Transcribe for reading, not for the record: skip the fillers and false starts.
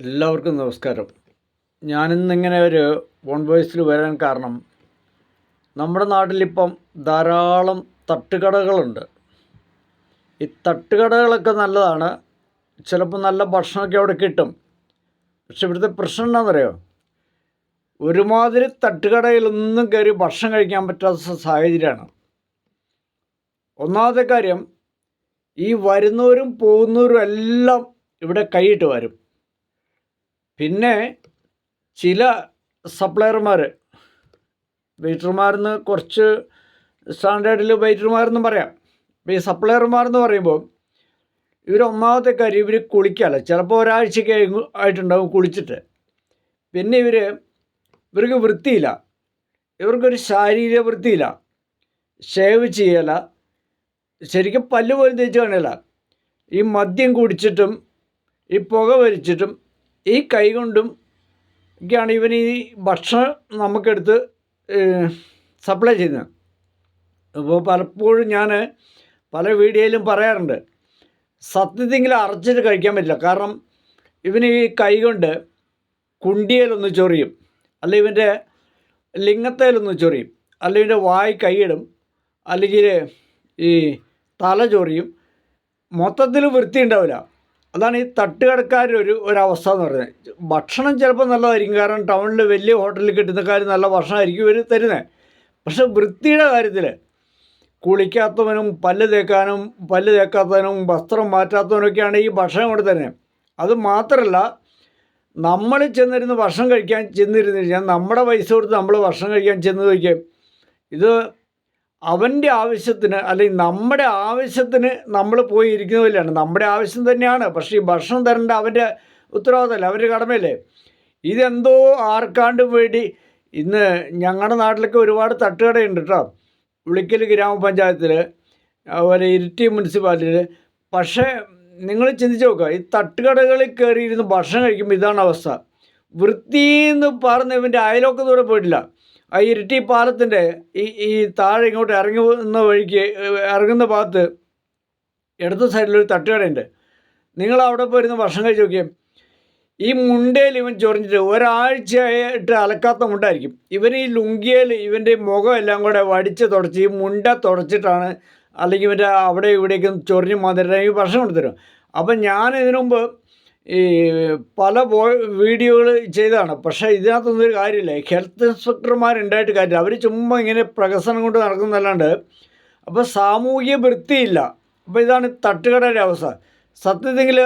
എല്ലാവർക്കും നമസ്കാരം. ഞാനിന്നിങ്ങനെ ഒരു ഫോൺ വോയിസിൽ വരാൻ കാരണം, നമ്മുടെ നാട്ടിലിപ്പം ധാരാളം തട്ടുകടകളുണ്ട്. ഈ തട്ടുകടകളൊക്കെ നല്ലതാണ്, ചിലപ്പോൾ നല്ല ഭക്ഷണമൊക്കെ അവിടെ കിട്ടും. പക്ഷെ ഇവിടുത്തെ പ്രശ്നം എന്താണെന്നറിയോ? ഒരുമാതിരി തട്ടുകടയിലൊന്നും കയറി ഭക്ഷണം കഴിക്കാൻ പറ്റാത്ത സാഹചര്യമാണ്. ഒന്നാമത്തെ കാര്യം, ഈ വരുന്നവരും പോകുന്നവരും എല്ലാം ഇവിടെ കൈയിട്ട് വരും. പിന്നെ ചില സപ്ലയർമാർ, വെയിറ്റർമാരെന്ന് കുറച്ച് സ്റ്റാൻഡേർഡിൽ വെയിറ്റർമാരെന്നും പറയാം. അപ്പോൾ ഈ സപ്ലയർമാരെന്ന് പറയുമ്പോൾ ഒന്നാമത്തെ കാര്യം, ഇവർ കുളിക്കാമല്ല, ചിലപ്പോൾ ഒരാഴ്ചയ്ക്ക് ആയിട്ടുണ്ടാവും കുളിച്ചിട്ട്. പിന്നെ ഇവർക്ക് വൃത്തിയില്ല, ഇവർക്കൊരു ശാരീരിക വൃത്തിയില്ല, ഷേവ് ചെയ്യല, ശരിക്കും പല്ല് പോലും തേച്ച് കാണില്ല. ഈ മദ്യം കുടിച്ചിട്ടും ഈ പുക വലിച്ചിട്ടും ഈ കൈ കൊണ്ടും ഒക്കെയാണ് ഇവൻ ഈ ഭക്ഷണം നമുക്കെടുത്ത് സപ്ലൈ ചെയ്യുന്നത്. അപ്പോൾ പലപ്പോഴും ഞാൻ പല വീഡിയോയിലും പറയാറുണ്ട്, സത്യത്തിൽ അറച്ചിട്ട് കഴിക്കാൻ പറ്റില്ല. കാരണം ഇവന് ഈ കൈ കൊണ്ട് കുണ്ടിയേലൊന്ന് ചൊറിയും, അല്ലെങ്കിൽ ഇവൻ്റെ ലിംഗത്തേലൊന്ന് ചൊറിയും, അല്ലെങ്കിൽ ഇവൻ്റെ വായി കൈയിടും, അല്ലെങ്കിൽ ഈ തല ചൊറിയും. മൊത്തത്തിൽ വൃത്തി ഉണ്ടാവില്ല. അതാണ് ഈ തട്ടുകടക്കാരുടെ ഒരവസ്ഥ എന്ന് പറയുന്നത്. ഭക്ഷണം ചിലപ്പോൾ നല്ലതായിരിക്കും, കാരണം ടൗണിൽ വലിയ ഹോട്ടലിൽ കിട്ടുന്ന കാര്യം നല്ല ഭക്ഷണമായിരിക്കും ഇവർ തരുന്നത്. പക്ഷെ വൃത്തിയുടെ കാര്യത്തിൽ കുളിക്കാത്തവനും പല്ല് തേക്കാത്തവനും വസ്ത്രം മാറ്റാത്തവനൊക്കെയാണ് ഈ ഭക്ഷണം കൊണ്ട് തരുന്നത്. അത് മാത്രമല്ല, നമ്മൾ ചെന്നിരുന്ന് ഭക്ഷണം കഴിക്കാൻ കഴിഞ്ഞാൽ നമ്മുടെ പൈസ കൊടുത്ത് നമ്മൾ ഭക്ഷണം കഴിക്കാൻ ചെന്ന് ചോദിക്കും, ഇത് അവൻ്റെ ആവശ്യത്തിന് അല്ലെങ്കിൽ നമ്മുടെ ആവശ്യത്തിന് നമ്മൾ പോയി ഇരിക്കുന്ന പോലെയാണ്. നമ്മുടെ ആവശ്യം തന്നെയാണ്, പക്ഷേ ഈ ഭക്ഷണം തരേണ്ട അവൻ്റെ ഉത്തരവാദിത്തമല്ലേ, അവൻ്റെ കടമയല്ലേ. ഇതെന്തോ ആർക്കാണ്ട് വേണ്ടി. ഇന്ന് ഞങ്ങളുടെ നാട്ടിലൊക്കെ ഒരുപാട് തട്ടുകടയുണ്ട് കേട്ടോ, ഉളിക്കൽ ഗ്രാമപഞ്ചായത്തിൽ, അതുപോലെ ഇരിട്ടി മുനിസിപ്പാലിറ്റിയിൽ. പക്ഷേ നിങ്ങൾ ചിന്തിച്ച് നോക്കുക, ഈ തട്ടുകടകളിൽ കയറിയിരുന്ന് ഭക്ഷണം കഴിക്കുമ്പോൾ ഇതാണ് അവസ്ഥ. വൃത്തിയെന്ന് പറഞ്ഞ് ഇവൻ്റെ അയലോക്കത്തൂടെ പോയിട്ടില്ല. ആ ഇരിട്ടി പാലത്തിൻ്റെ ഈ താഴെ ഇങ്ങോട്ട് ഇറങ്ങുന്ന ഭാഗത്ത് ഇടത് സൈഡിലൊരു തട്ടുകടയുണ്ട്. നിങ്ങൾ അവിടെ പോയിരുന്ന് ഭക്ഷണം കഴിച്ച് നോക്കിയേ. ഈ മുണ്ടയിൽ ഇവൻ ചൊറിഞ്ഞിട്ട് ഒരാഴ്ചയായിട്ട് അലക്കാത്ത മുണ്ടായിരിക്കും. ഇവൻ ഈ ലുങ്കിയിൽ ഇവൻ്റെ മുഖം എല്ലാം കൂടെ വടിച്ച് തുടച്ച് ഈ മുണ്ട തുടച്ചിട്ടാണ്, അല്ലെങ്കിൽ ഇവൻ്റെ അവിടെ ഇവിടേക്ക് ചൊറിഞ്ഞ് മാതിരി ഈ ഭക്ഷണം കൊടുത്തരും. അപ്പം ഞാൻ ഇതിനു മുമ്പ് ഈ പല വീഡിയോകൾ ചെയ്തതാണ്. പക്ഷേ ഇതിനകത്തൊന്നും ഒരു കാര്യമില്ല. ഹെൽത്ത് ഇൻസ്പെക്ടർമാരുണ്ടായിട്ട് കാര്യമില്ല. അവർ ചുമ്മാ ഇങ്ങനെ പ്രകസനം കൊണ്ട് നടക്കുന്നതല്ലാണ്ട്. അപ്പോൾ സാമൂഹിക വൃത്തിയില്ല. അപ്പോൾ ഇതാണ് തട്ടുകടയുടെ അവസ്ഥ. സത്യത്തിൽ